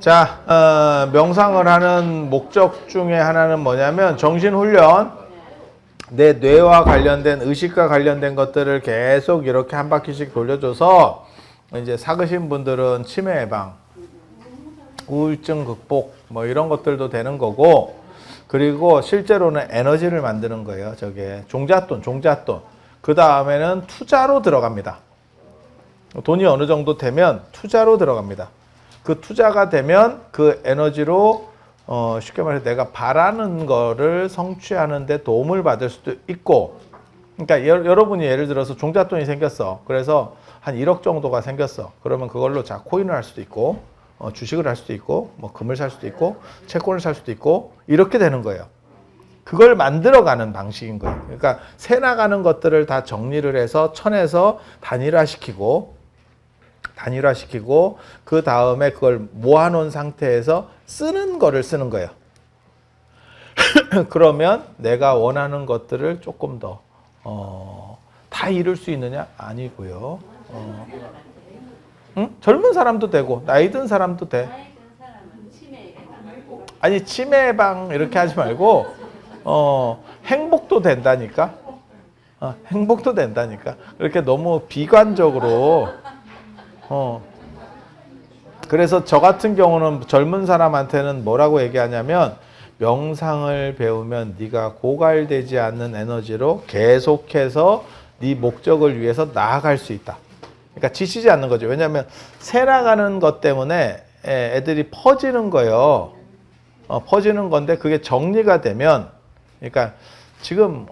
자, 명상을 하는 목적 중에 하나는 뭐냐면 정신훈련, 내 뇌와 관련된 의식과 관련된 것들을 계속 이렇게 한 바퀴씩 돌려줘서 이제 사그신 분들은 치매 예방, 우울증 극복 뭐 이런 것들도 되는 거고, 그리고 실제로는 에너지를 만드는 거예요. 저게 종잣돈. 그 다음에는 투자로 들어갑니다. 돈이 어느 정도 되면 투자로 들어갑니다. 그 투자가 되면 그 에너지로 쉽게 말해서 내가 바라는 거를 성취하는 데 도움을 받을 수도 있고, 그러니까 여러분이 예를 들어서 종잣돈이 생겼어. 그래서 한 1억 정도가 생겼어. 그러면 그걸로 자 코인을 할 수도 있고, 주식을 할 수도 있고, 뭐 금을 살 수도 있고, 채권을 살 수도 있고, 이렇게 되는 거예요. 그걸 만들어가는 방식인 거예요. 그러니까 새 나가는 것들을 다 정리를 해서 천에서 단일화시키고 그 다음에 그걸 모아놓은 상태에서 쓰는 거를 쓰는 거예요. 그러면 내가 원하는 것들을 조금 더 다 이룰 수 있느냐? 아니고요. 응? 젊은 사람도 되고 나이 든 사람도 돼. 아니 치매 예방 이렇게 하지 말고 행복도 된다니까. 행복도 된다니까. 그렇게 너무 비관적으로 그래서 저 같은 경우는 젊은 사람한테는 뭐라고 얘기하냐면, 명상을 배우면 네가 고갈되지 않는 에너지로 계속해서 네 목적을 위해서 나아갈 수 있다. 그러니까 지치지 않는 거죠. 왜냐하면 새 나가는 것 때문에 애들이 퍼지는 거예요. 퍼지는 건데 그게 정리가 되면, 그러니까 지금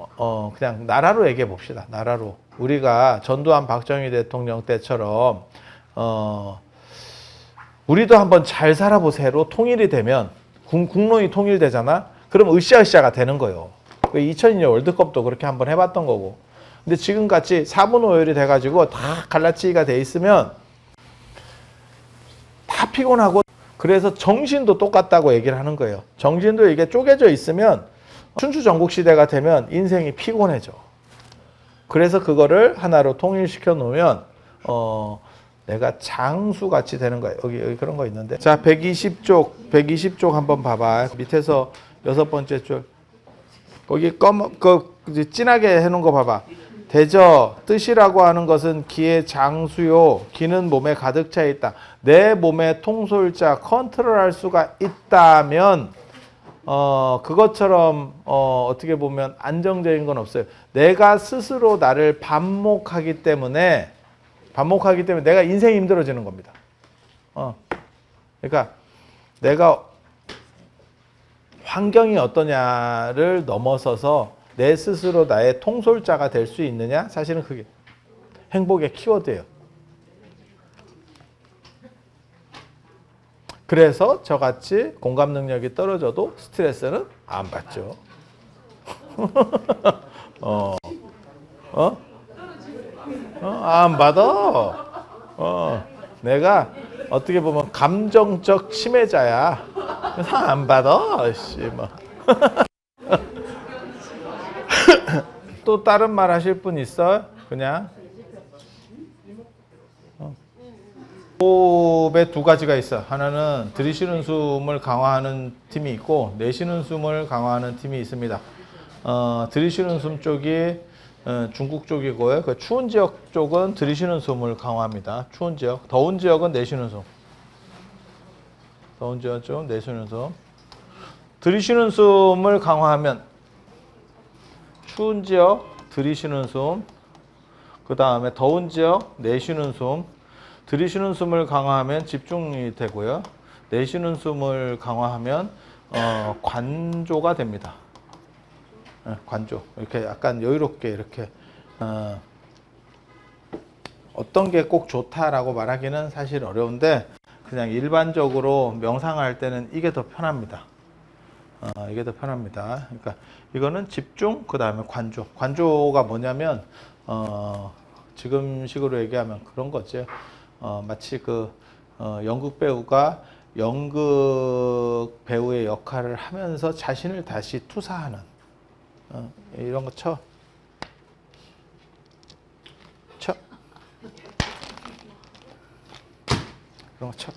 그냥 나라로 얘기해 봅시다. 나라로 우리가 전두환 박정희 대통령 때처럼 우리도 한번 잘 살아보세요로 통일이 되면, 국론이 통일되잖아. 그럼 으쌰으쌰가 되는 거예요. 2002년 월드컵도 그렇게 한번 해봤던 거고. 근데 지금같이 4분 5열이 돼가지고 다 갈라치기가 돼 있으면 다 피곤하고, 그래서 정신도 똑같다고 얘기를 하는 거예요. 정신도 이게 쪼개져 있으면 춘추전국 시대가 되면 인생이 피곤해져. 그래서 그거를 하나로 통일시켜 놓으면 내가 장수같이 되는 거예요. 여기 그런 거 있는데. 자, 120쪽 한번 봐봐. 밑에서 6번째 줄. 거기 진하게 해놓은 거 봐봐. 대저, 뜻이라고 하는 것은 기의 장수요. 기는 몸에 가득 차 있다. 내 몸의 통솔자, 컨트롤할 수가 있다면, 그것처럼, 어떻게 보면 안정적인 건 없어요. 내가 스스로 나를 반목하기 때문에 내가 인생이 힘들어지는 겁니다. 그러니까 내가 환경이 어떠냐를 넘어서서 내 스스로 나의 통솔자가 될 수 있느냐? 사실은 그게 행복의 키워드예요. 그래서 저같이 공감 능력이 떨어져도 스트레스는 안 받죠. 안 받아. 내가 어떻게 보면 감정적 치매자야. 그래서 안 받아. 씨, 뭐. 또 다른 말 하실 분 있어요? 그냥. 호흡에 두 가지가 있어. 하나는 들이쉬는 숨을 강화하는 팀이 있고, 내쉬는 숨을 강화하는 팀이 있습니다. 들이쉬는 숨 쪽이 중국 쪽이고요. 그 추운 지역 쪽은 들이쉬는 숨을 강화합니다. 추운 지역. 더운 지역은 내쉬는 숨. 더운 지역 쪽 내쉬는 숨. 들이쉬는 숨을 강화하면 추운 지역 들이쉬는 숨, 그 다음에 더운 지역 내쉬는 숨. 들이쉬는 숨을 강화하면 집중이 되고요. 내쉬는 숨을 강화하면 관조가 됩니다. 관조. 이렇게 약간 여유롭게 이렇게 어떤 게 꼭 좋다라고 말하기는 사실 어려운데, 그냥 일반적으로 명상할 때는 이게 더 편합니다. 이게 더 편합니다. 그러니까 이거는 집중, 그 다음에 관조. 관조가 뭐냐면 지금식으로 얘기하면 그런 거죠. 마치 연극 배우가 연극 배우의 역할을 하면서 자신을 다시 투사하는 이런 거 쳐. 그런 거 쳐.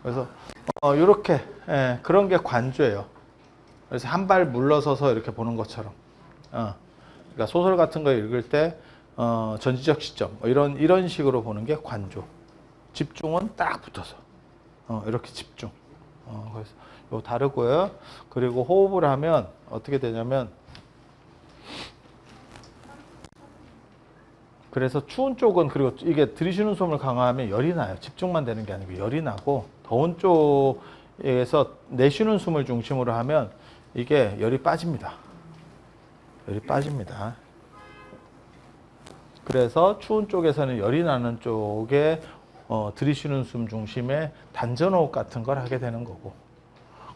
그래서 이렇게 그런 게 관조예요. 그래서 한 발 물러서서 이렇게 보는 것처럼. 그러니까 소설 같은 거 읽을 때 전지적 시점 이런 식으로 보는 게 관조. 집중은 딱 붙어서 이렇게 집중. 그래서 요 다르고요. 그리고 호흡을 하면 어떻게 되냐면 그래서 추운 쪽은 그리고 이게 들이쉬는 숨을 강화하면 열이 나요. 집중만 되는 게 아니고 열이 나고 더운 쪽에서 내쉬는 숨을 중심으로 하면 이게 열이 빠집니다. 열이 빠집니다. 그래서 추운 쪽에서는 열이 나는 쪽에 들이쉬는 숨 중심에 단전호흡 같은 걸 하게 되는 거고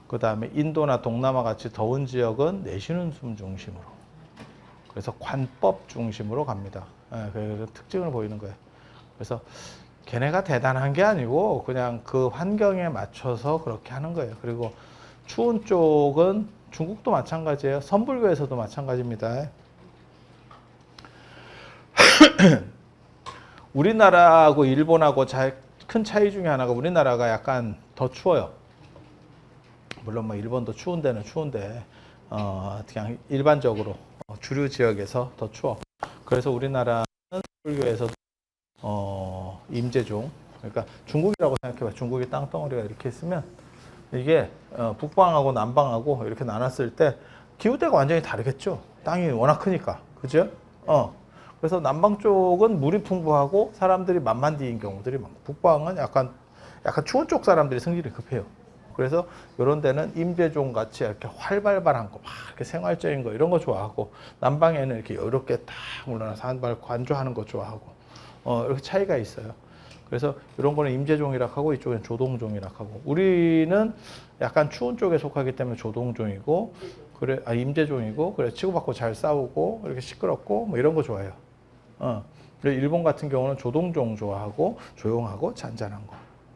그 다음에 인도나 동남아 같이 더운 지역은 내쉬는 숨 중심으로 그래서 관법 중심으로 갑니다. 그래서 특징을 보이는 거예요. 그래서 걔네가 대단한 게 아니고 그냥 그 환경에 맞춰서 그렇게 하는 거예요. 그리고 추운 쪽은 중국도 마찬가지예요. 선불교에서도 마찬가지입니다. 우리나라하고 일본하고 큰 차이 중에 하나가 우리나라가 약간 더 추워요. 물론 뭐 일본도 추운 데는 추운데 그냥 일반적으로 주류 지역에서 더 추워. 그래서 우리나라는 불교에서도 임재종 그러니까 중국이라고 생각해봐. 중국이 땅덩어리가 이렇게 있으면 이게 북방하고 남방하고 이렇게 나눴을 때 기후대가 완전히 다르겠죠. 땅이 워낙 크니까 그죠? 그래서 남방 쪽은 물이 풍부하고 사람들이 만만디인 경우들이 많고 북방은 약간 추운 쪽 사람들이 성질이 급해요. 그래서 이런 데는 임재종 같이 이렇게 활발한 거, 막 이렇게 생활적인 거 이런 거 좋아하고 남방에는 이렇게 이렇게 딱 물러나서 한 발 관조하는 거 좋아하고 이렇게 차이가 있어요. 그래서 이런 거는 임재종이라고 하고 이쪽엔 조동종이라고 하고 우리는 약간 추운 쪽에 속하기 때문에 조동종이고 그래 임재종이고 그래 치고받고 잘 싸우고 이렇게 시끄럽고 뭐 이런 거 좋아해요. 그리고 일본 같은 경우는 조동종 좋아하고 조용하고 잔잔한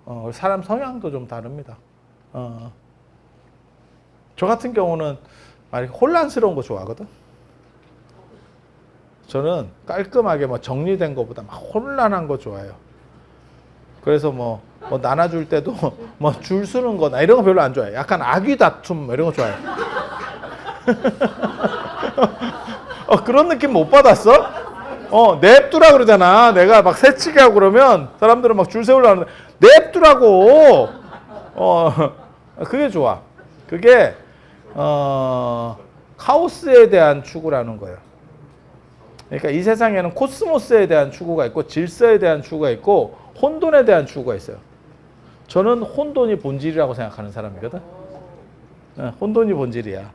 거. 사람 성향도 좀 다릅니다. 저 같은 경우는 혼란스러운 거 좋아하거든. 저는 깔끔하게 뭐 정리된 것보다 막 혼란한 거 좋아해요. 그래서 뭐 나눠줄 때도 뭐 줄 서는 거나 이런 거 별로 안 좋아해요. 약간 아귀 다툼 이런 거 좋아해요. 그런 느낌 못 받았어? 냅두라 그러잖아. 내가 막 새치기 하고 그러면 사람들은 막 줄 세우려고 하는데 냅두라고. 그게 좋아. 그게 카오스에 대한 추구라는 거예요. 그러니까 이 세상에는 코스모스에 대한 추구가 있고 질서에 대한 추구가 있고 혼돈에 대한 추구가 있어요. 저는 혼돈이 본질이라고 생각하는 사람이거든. 혼돈이 본질이야.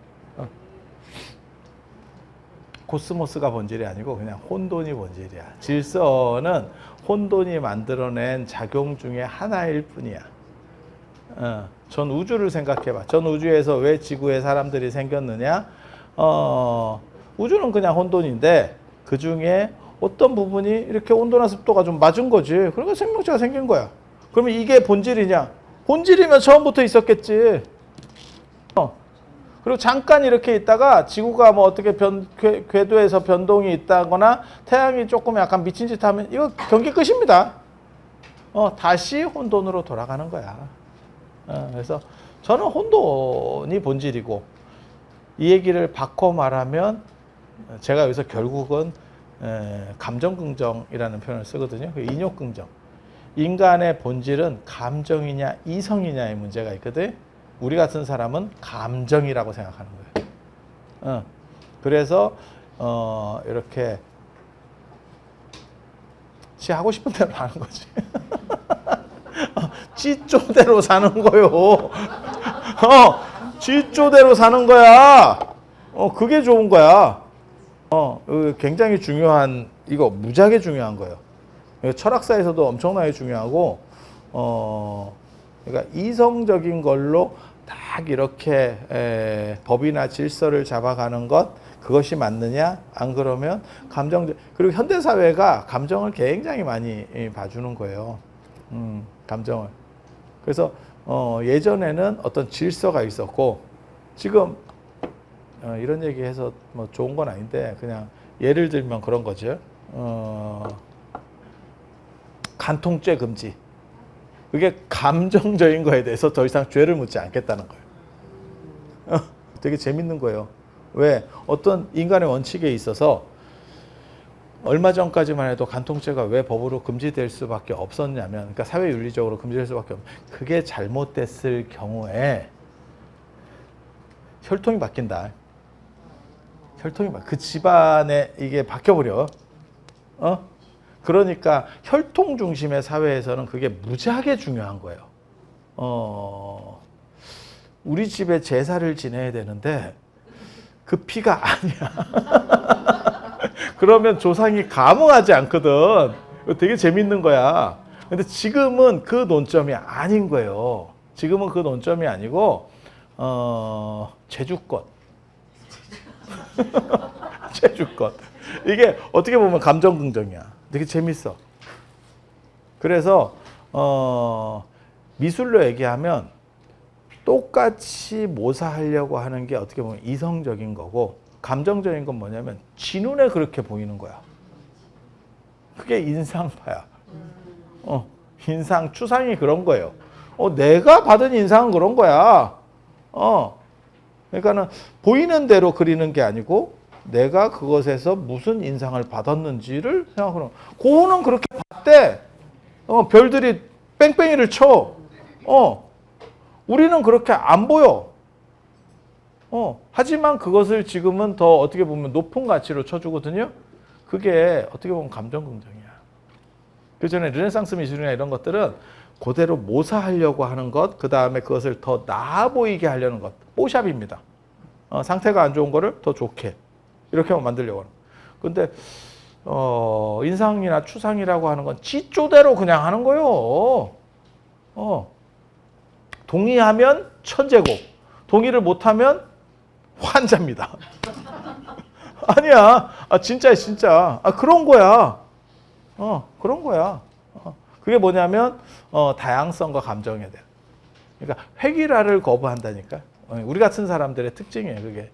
코스모스가 본질이 아니고 그냥 혼돈이 본질이야. 질서는 혼돈이 만들어낸 작용 중에 하나일 뿐이야. 전 우주를 생각해봐. 전 우주에서 왜 지구에 사람들이 생겼느냐? 우주는 그냥 혼돈인데 그 중에 어떤 부분이 이렇게 온도나 습도가 좀 맞은 거지. 그러니까 생명체가 생긴 거야. 그러면 이게 본질이냐? 본질이면 처음부터 있었겠지. 그리고 잠깐 이렇게 있다가 지구가 뭐 어떻게 궤도에서 변동이 있다거나 태양이 조금 약간 미친 짓 하면 이거 경기 끝입니다. 다시 혼돈으로 돌아가는 거야. 그래서 저는 혼돈이 본질이고 이 얘기를 바꿔 말하면 제가 여기서 결국은 감정긍정이라는 표현을 쓰거든요. 인욕긍정. 인간의 본질은 감정이냐 이성이냐의 문제가 있거든. 우리 같은 사람은 감정이라고 생각하는 거예요. 그래서 이렇게 지 하고 싶은 대로 하는 거지. 지쪼대로 사는 거요. 지쪼대로 사는 거야. 그게 좋은 거야. 굉장히 중요한, 이거 무지하게 중요한 거예요. 철학사에서도 엄청나게 중요하고, 그러니까 이성적인 걸로 딱 이렇게 법이나 질서를 잡아가는 것, 그것이 맞느냐? 안 그러면 감정적, 그리고 현대사회가 감정을 굉장히 많이 봐주는 거예요. 감정을. 그래서 예전에는 어떤 질서가 있었고, 지금 이런 얘기해서 뭐 좋은 건 아닌데 그냥 예를 들면 그런 거죠. 간통죄 금지. 그게 감정적인 거에 대해서 더 이상 죄를 묻지 않겠다는 거예요. 되게 재밌는 거예요. 왜? 어떤 인간의 원칙에 있어서 얼마 전까지만 해도 간통죄가 왜 법으로 금지될 수밖에 없었냐면, 그러니까 사회윤리적으로 금지될 수밖에 없는, 그게 잘못됐을 경우에 혈통이 바뀐다. 그 집안에 이게 바뀌어버려. 그러니까 혈통 중심의 사회에서는 그게 무지하게 중요한 거예요. 우리 집에 제사를 지내야 되는데 그 피가 아니야. 그러면 조상이 감흥하지 않거든. 되게 재밌는 거야. 근데 지금은 그 논점이 아닌 거예요. 지금은 그 논점이 아니고 제주권. 제주권. 이게 어떻게 보면 감정 긍정이야. 되게 재밌어. 그래서 미술로 얘기하면 똑같이 모사하려고 하는 게 어떻게 보면 이성적인 거고, 감정적인 건 뭐냐면 지 눈에 그렇게 보이는 거야. 그게 인상파야. 인상, 추상이 그런 거예요. 내가 받은 인상은 그런 거야. 그러니까는 보이는 대로 그리는 게 아니고 내가 그것에서 무슨 인상을 받았는지를 생각하는. 고우는 그렇게 봤대. 별들이 뺑뺑이를 쳐. 우리는 그렇게 안 보여. 하지만 그것을 지금은 더 어떻게 보면 높은 가치로 쳐주거든요. 그게 어떻게 보면 감정 긍정이야. 그 전에 르네상스 미술이나 이런 것들은 그대로 모사하려고 하는 것, 그 다음에 그것을 더 나아 보이게 하려는 것, 뽀샵입니다. 상태가 안 좋은 거를 더 좋게 이렇게 만들려고 하는. 근데 인상이나 추상이라고 하는 건 지조대로 그냥 하는 거예요. 동의하면 천재고 동의를 못하면 환자입니다. 아니야. 진짜야, 진짜. 그런 거야. 그런 거야. 그게 뭐냐면 다양성과 감정에 대한. 그러니까 획일화를 거부한다니까. 우리 같은 사람들의 특징이에요. 그게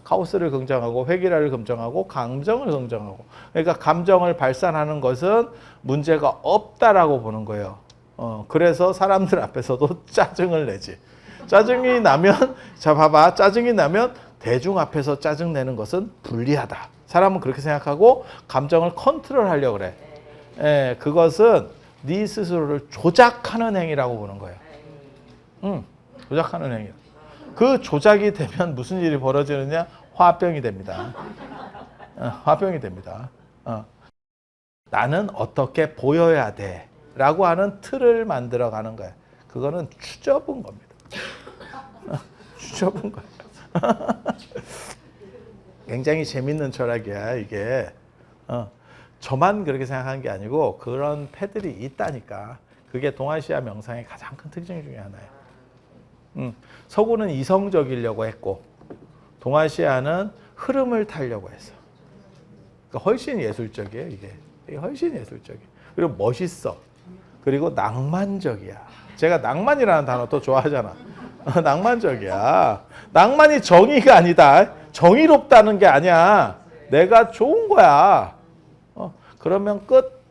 카오스를 긍정하고 획일화를 긍정하고 감정을 긍정하고. 그러니까 감정을 발산하는 것은 문제가 없다라고 보는 거예요. 그래서 사람들 앞에서도 짜증을 내지. 짜증이 나면, 자 봐봐, 짜증이 나면 대중 앞에서 짜증 내는 것은 불리하다. 사람은 그렇게 생각하고 감정을 컨트롤하려고 그래. 그것은 네 스스로를 조작하는 행위라고 보는 거예요. 조작하는 행위. 그 조작이 되면 무슨 일이 벌어지느냐? 화병이 됩니다. 화병이 됩니다. 나는 어떻게 보여야 돼 라고 하는 틀을 만들어 가는 거야. 그거는 추접은 겁니다. 추접은 거야. 굉장히 재밌는 철학이야 이게. 저만 그렇게 생각하는 게 아니고 그런 패들이 있다니까. 그게 동아시아 명상의 가장 큰 특징 중에 하나예요. 서구는 이성적이려고 했고 동아시아는 흐름을 타려고 했어. 그러니까 훨씬 예술적이에요 이게. 훨씬 예술적이에요. 그리고 멋있어. 그리고 낭만적이야. 제가 낭만이라는 단어 또 좋아하잖아. 낭만적이야. 낭만이 정의가 아니다. 정의롭다는 게 아니야. 내가 좋은 거야. 그러면 끝.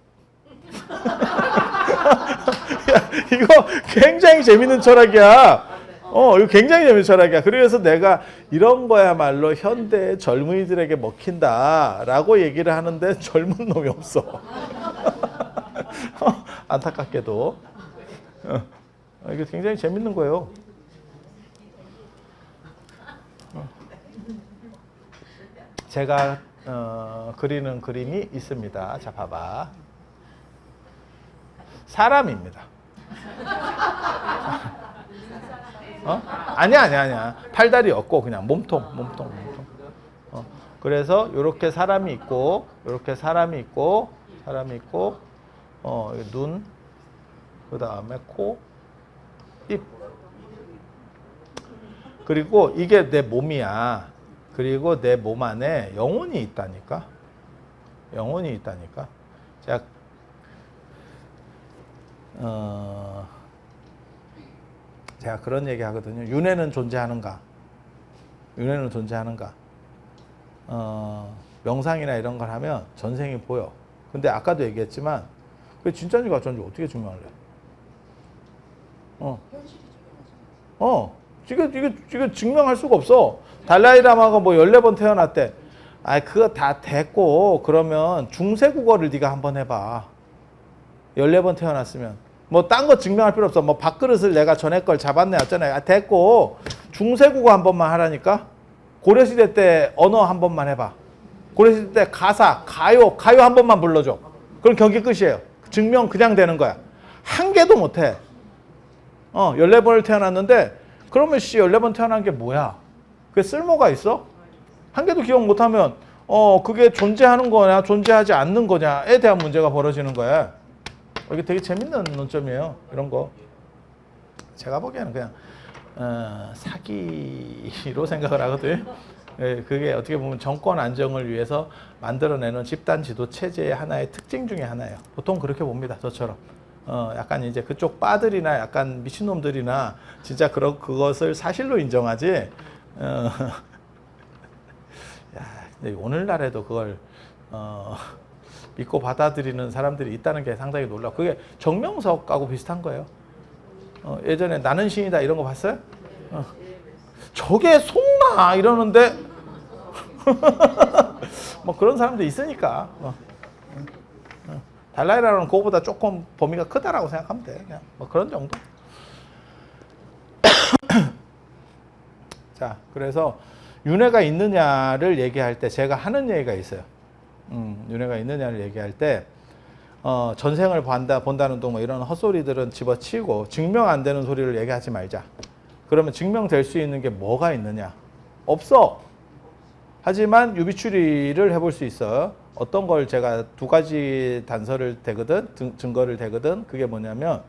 야, 이거 굉장히 재밌는 철학이야. 이거 굉장히 재밌는 철학이야. 그래서 내가 이런 거야말로 현대 젊은이들에게 먹힌다라고 얘기를 하는데 젊은 놈이 없어. 안타깝게도. 이게 굉장히 재밌는 거예요. 제가 그리는 그림이 있습니다. 자, 봐봐. 사람입니다. 아니야. 팔다리 없고 그냥 몸통. 그래서 이렇게 사람이 있고, 이렇게 사람이 있고, 눈, 그 다음에 코, 입. 그리고 이게 내 몸이야. 그리고 내 몸 안에 영혼이 있다니까. 영혼이 있다니까. 제가 그런 얘기 하거든요. 윤회는 존재하는가? 윤회는 존재하는가? 명상이나 이런 걸 하면 전생이 보여. 근데 아까도 얘기했지만 그게 진짜인지 가짜인지 어떻게 증명할래? 이거 증명할 수가 없어. 달라이라마가 뭐 14번 태어났대. 그거 다 됐고, 그러면 중세국어를 네가 한번 해봐. 14번 태어났으면. 뭐, 딴 거 증명할 필요 없어. 뭐, 밥그릇을 내가 전에 걸 잡았네, 어쩌네. 됐고, 중세국어 한 번만 하라니까? 고려시대 때 언어 한 번만 해봐. 고려시대 때 가사, 가요 한 번만 불러줘. 그럼 경기 끝이에요. 증명 그냥 되는 거야. 한 개도 못 해. 14번을 태어났는데, 그러면 14번 태어난 게 뭐야? 그게 쓸모가 있어? 한 개도 기억 못하면 그게 존재하는 거냐 존재하지 않는 거냐에 대한 문제가 벌어지는 거야. 이게 되게 재밌는 논점이에요. 이런 거 제가 보기에는 그냥 사기로 생각을 하거든요. 그게 어떻게 보면 정권 안정을 위해서 만들어내는 집단 지도 체제의 하나의 특징 중에 하나예요. 보통 그렇게 봅니다. 저처럼 약간 이제 그쪽 빠들이나 약간 미친놈들이나 진짜 그것을 사실로 인정하지. 근데 오늘날에도 그걸 믿고 받아들이는 사람들이 있다는 게 상당히 놀라워. 그게 정명석하고 비슷한 거예요. 예전에 나는 신이다 이런 거 봤어요? 저게 속나 이러는데 뭐 그런 사람도 있으니까. 달라이라는 그거보다 조금 범위가 크다라고 생각하면 돼. 그냥 뭐 그런 정도. 자, 그래서 윤회가 있느냐를 얘기할 때 제가 하는 얘기가 있어요. 윤회가 있느냐를 얘기할 때 전생을 본다는 둥 뭐 이런 헛소리들은 집어치우고 증명 안 되는 소리를 얘기하지 말자. 그러면 증명될 수 있는 게 뭐가 있느냐? 없어. 하지만 유비추리를 해볼 수 있어. 어떤 걸 제가 두 가지 단서를 대거든, 증거를 대거든. 그게 뭐냐면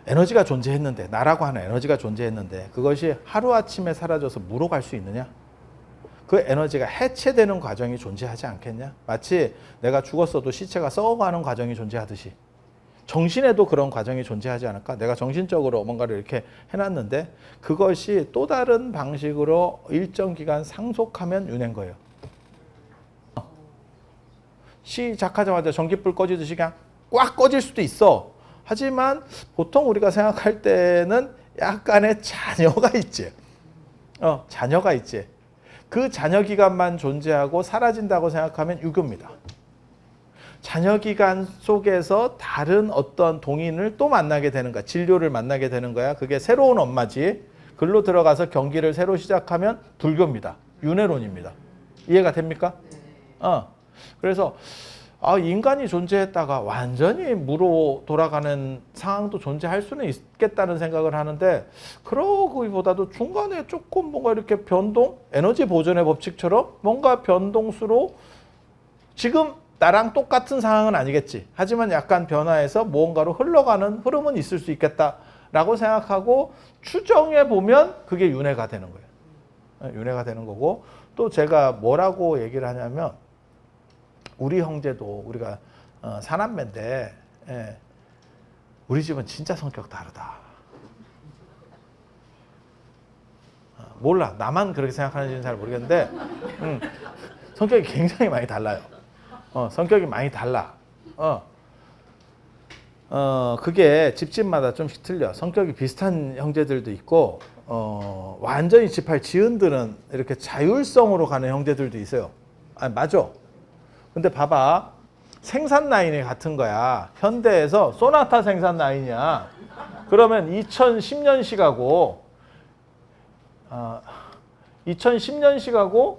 에너지가 존재했는데, 나라고 하는 에너지가 존재했는데 그것이 하루아침에 사라져서 무로 갈 수 있느냐? 그 에너지가 해체되는 과정이 존재하지 않겠냐? 마치 내가 죽었어도 시체가 썩어가는 과정이 존재하듯이 정신에도 그런 과정이 존재하지 않을까? 내가 정신적으로 뭔가를 이렇게 해놨는데 그것이 또 다른 방식으로 일정 기간 상속하면 윤회인 거예요. 시작하자마자 전기불 꺼지듯이 그냥 꽉 꺼질 수도 있어. 하지만 보통 우리가 생각할 때는 약간의 잔여가 있지. 잔여가 있지. 그 잔여 기간만 존재하고 사라진다고 생각하면 유교입니다. 잔여 기간 속에서 다른 어떤 동인을 또 만나게 되는 거야. 진료를 만나게 되는 거야. 그게 새로운 엄마지. 글로 들어가서 경기를 새로 시작하면 불교입니다. 윤회론입니다. 이해가 됩니까? 그래서 인간이 존재했다가 완전히 무로 돌아가는 상황도 존재할 수는 있겠다는 생각을 하는데 그러기보다도 중간에 조금 뭔가 이렇게 변동, 에너지 보존의 법칙처럼 뭔가 변동수로 지금 나랑 똑같은 상황은 아니겠지. 하지만 약간 변화해서 무언가로 흘러가는 흐름은 있을 수 있겠다라고 생각하고 추정해 보면 그게 윤회가 되는 거예요. 윤회가 되는 거고 또 제가 뭐라고 얘기를 하냐면 우리 형제도 우리가 사남매인데 우리 집은 진짜 성격 다르다. 몰라. 나만 그렇게 생각하는지는 잘 모르겠는데 성격이 굉장히 많이 달라요. 성격이 많이 달라. 그게 집집마다 좀씩 틀려. 성격이 비슷한 형제들도 있고 완전히 지팔 지은들은 이렇게 자율성으로 가는 형제들도 있어요. 맞아. 근데 봐봐. 생산 라인이 같은 거야. 현대에서 소나타 생산 라인이야. 그러면 2010년식하고 2010년식하고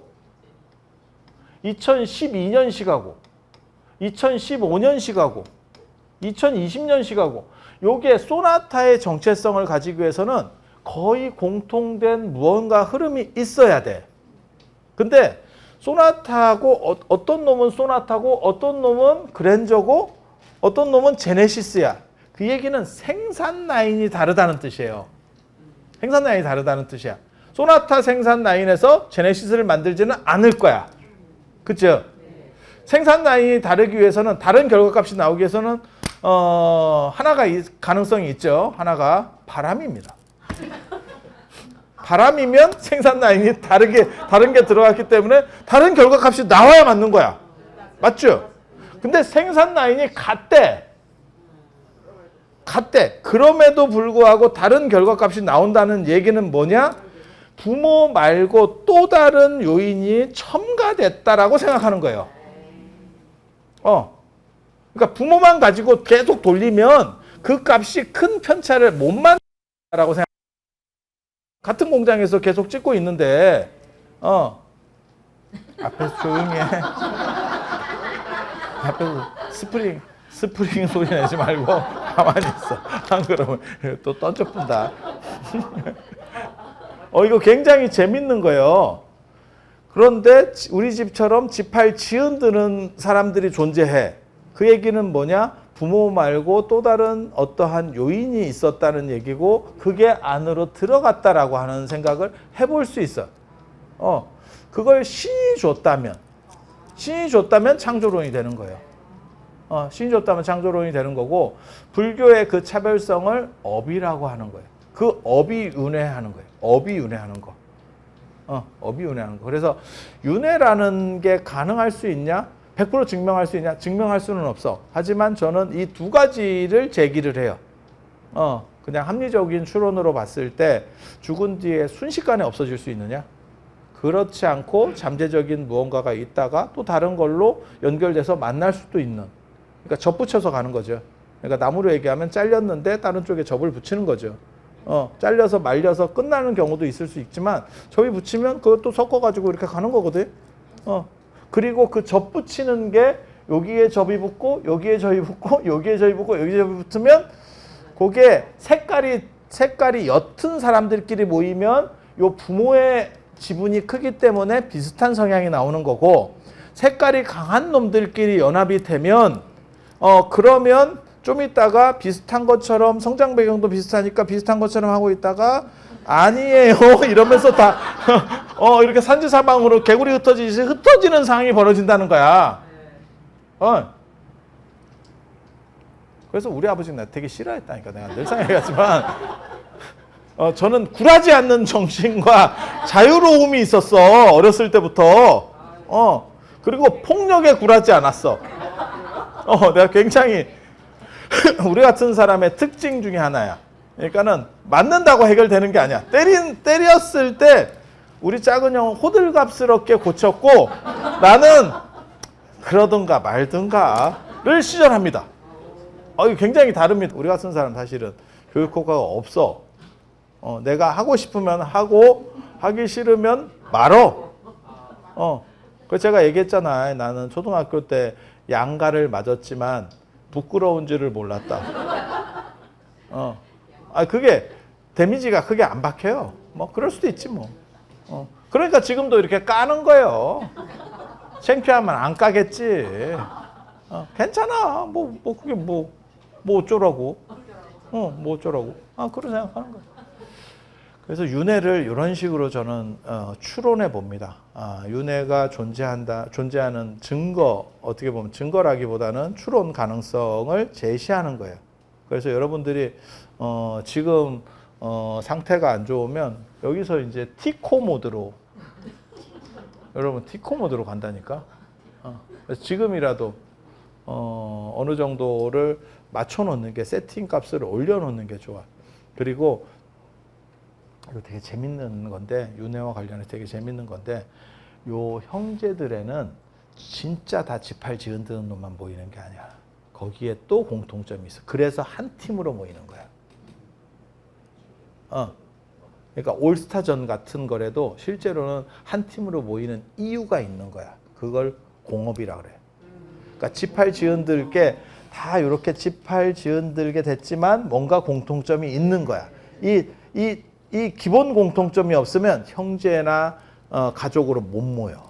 2012년식하고 2015년식하고 2020년식하고 요게 소나타의 정체성을 가지기 위해서는 거의 공통된 무언가 흐름이 있어야 돼. 근데 소나타하고 어떤 놈은 소나타고 어떤 놈은 그랜저고 어떤 놈은 제네시스야. 그 얘기는 생산 라인이 다르다는 뜻이에요. 생산 라인이 다르다는 뜻이야. 소나타 생산 라인에서 제네시스를 만들지는 않을 거야. 그쵸? 생산 라인이 다르기 위해서는 다른 결과값이 나오기 위해서는 하나가 가능성이 있죠. 하나가 바람입니다. 바람이면 생산 라인이 다른 게 들어갔기 때문에 다른 결과값이 나와야 맞는 거야. 맞죠? 근데 생산 라인이 같대. 같대. 그럼에도 불구하고 다른 결과값이 나온다는 얘기는 뭐냐? 부모 말고 또 다른 요인이 첨가됐다라고 생각하는 거예요. 그러니까 부모만 가지고 계속 돌리면 그 값이 큰 편차를 못 만든다라고 생각. 같은 공장에서 계속 찍고 있는데, 앞에서 조용히 해. 앞에서 스프링 소리 내지 말고 가만히 있어. 안 그러면 또 던져푼다. 이거 굉장히 재밌는 거예요. 그런데 우리 집처럼 지팔 지은드는 사람들이 존재해. 그 얘기는 뭐냐? 부모 말고 또 다른 어떠한 요인이 있었다는 얘기고 그게 안으로 들어갔다라고 하는 생각을 해볼 수 있어. 그걸 신이 줬다면 창조론이 되는 거예요. 신이 줬다면 창조론이 되는 거고 불교의 그 차별성을 업이라고 하는 거예요. 그 업이 윤회하는 거예요. 업이 윤회하는 거. 업이 윤회하는 거. 그래서 윤회라는 게 가능할 수 있냐? 100% 증명할 수 있냐? 증명할 수는 없어. 하지만 저는 이 두 가지를 제기를 해요. 그냥 합리적인 추론으로 봤을 때 죽은 뒤에 순식간에 없어질 수 있느냐? 그렇지 않고 잠재적인 무언가가 있다가 또 다른 걸로 연결돼서 만날 수도 있는. 그러니까 접 붙여서 가는 거죠. 그러니까 나무로 얘기하면 잘렸는데 다른 쪽에 접을 붙이는 거죠. 잘려서 말려서 끝나는 경우도 있을 수 있지만 접이 붙이면 그것도 섞어가지고 이렇게 가는 거거든. 그리고 그 접 붙이는 게 여기에 접이 붙고 여기에 접이 붙고 여기에 접이 붙고 여기에 접이 붙으면 그게 색깔이 옅은 사람들끼리 모이면 요 부모의 지분이 크기 때문에 비슷한 성향이 나오는 거고 색깔이 강한 놈들끼리 연합이 되면 그러면 좀 있다가 비슷한 것처럼 성장 배경도 비슷하니까 비슷한 것처럼 하고 있다가 아니에요 이러면서 다 이렇게 산지사방으로 개구리 흩어지는 상황이 벌어진다는 거야. 그래서 우리 아버지는 나 되게 싫어했다니까. 내가 늘상 얘기하지만 저는 굴하지 않는 정신과 자유로움이 있었어. 어렸을 때부터. 그리고 폭력에 굴하지 않았어. 내가 굉장히 우리 같은 사람의 특징 중에 하나야. 그러니까는 맞는다고 해결되는 게 아니야. 때렸을 때 우리 작은 형은 호들갑스럽게 고쳤고 나는 그러든가 말든가를 시전합니다. 이거 굉장히 다릅니다. 우리 같은 사람 사실은 교육 효과가 없어. 내가 하고 싶으면 하고 하기 싫으면 말어. 그래서 제가 얘기했잖아. 나는 초등학교 때 양가를 맞았지만 부끄러운 줄을 몰랐다. 그게 데미지가 크게 안 박혀요. 뭐 그럴 수도 있지 뭐. 그러니까 지금도 이렇게 까는 거예요. 창피하면 안 까겠지. 괜찮아. 그게 뭐 어쩌라고. 뭐 어쩌라고. 그런 생각하는 거예요. 그래서 윤회를 이런 식으로 저는 추론해 봅니다. 윤회가 존재하는 증거, 어떻게 보면 증거라기보다는 추론 가능성을 제시하는 거예요. 그래서 여러분들이 지금 상태가 안 좋으면 여기서 이제 티코 모드로 여러분 티코 모드로 간다니까. 그래서 지금이라도 어느 정도를 맞춰 놓는 게 세팅 값을 올려 놓는 게 좋아. 그리고 이거 되게 재밌는 건데 윤회와 관련해서 되게 재밌는 건데 요 형제들에는 진짜 다 지팔 지은드는 놈만 모이는 게 아니야. 거기에 또 공통점이 있어. 그래서 한 팀으로 모이는 거야. 그러니까 올스타전 같은 거라도 실제로는 한 팀으로 모이는 이유가 있는 거야. 그걸 공업이라 그래. 그러니까 지팔 지은들게 다 이렇게 지팔 지은들게 됐지만 뭔가 공통점이 있는 거야. 이 기본 공통점이 없으면 형제나 가족으로 못 모여.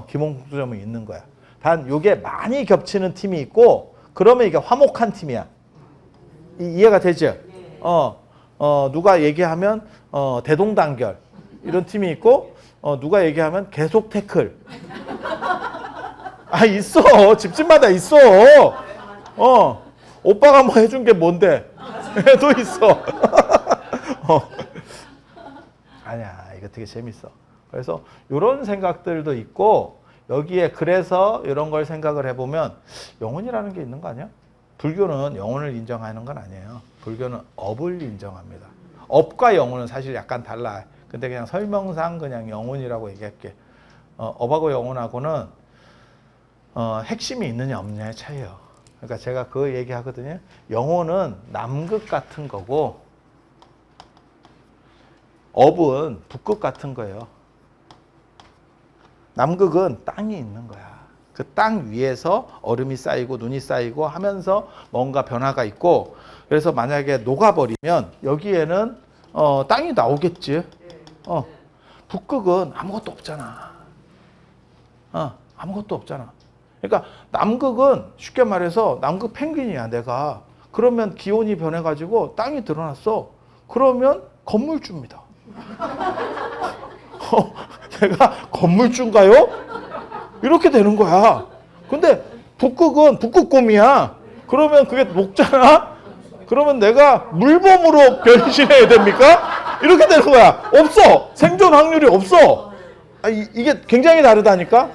기본 공통점이 있는 거야. 단 이게 많이 겹치는 팀이 있고 그러면 이게 화목한 팀이야. 이해가 되죠? 누가 얘기하면 대동단결 이런 팀이 있고 누가 얘기하면 계속 태클. 있어. 집집마다 있어. 오빠가 뭐 해준 게 뭔데? 또 있어. 아니야, 이거 되게 재밌어. 그래서 이런 생각들도 있고 여기에 그래서 이런 걸 생각을 해보면 영혼이라는 게 있는 거 아니야? 불교는 영혼을 인정하는 건 아니에요. 불교는 업을 인정합니다. 업과 영혼은 사실 약간 달라. 근데 그냥 설명상 그냥 영혼이라고 얘기할게. 업하고 영혼하고는 핵심이 있느냐 없느냐의 차이예요. 그러니까 제가 그 얘기하거든요. 영혼은 남극 같은 거고 업은 북극 같은 거예요. 남극은 땅이 있는 거야. 그 땅 위에서 얼음이 쌓이고 눈이 쌓이고 하면서 뭔가 변화가 있고, 그래서 만약에 녹아버리면 여기에는 땅이 나오겠지. 북극은 아무것도 없잖아. 아무것도 없잖아. 그러니까 남극은 쉽게 말해서 남극 펭귄이야 내가. 그러면 기온이 변해가지고 땅이 드러났어. 그러면 건물주입니다. 내가 건물주인가요? 이렇게 되는 거야. 근데 북극은 북극곰이야. 그러면 그게 녹잖아? 그러면 내가 물범으로 변신해야 됩니까? 이렇게 되는 거야. 없어. 생존 확률이 없어. 이게 굉장히 다르다니까?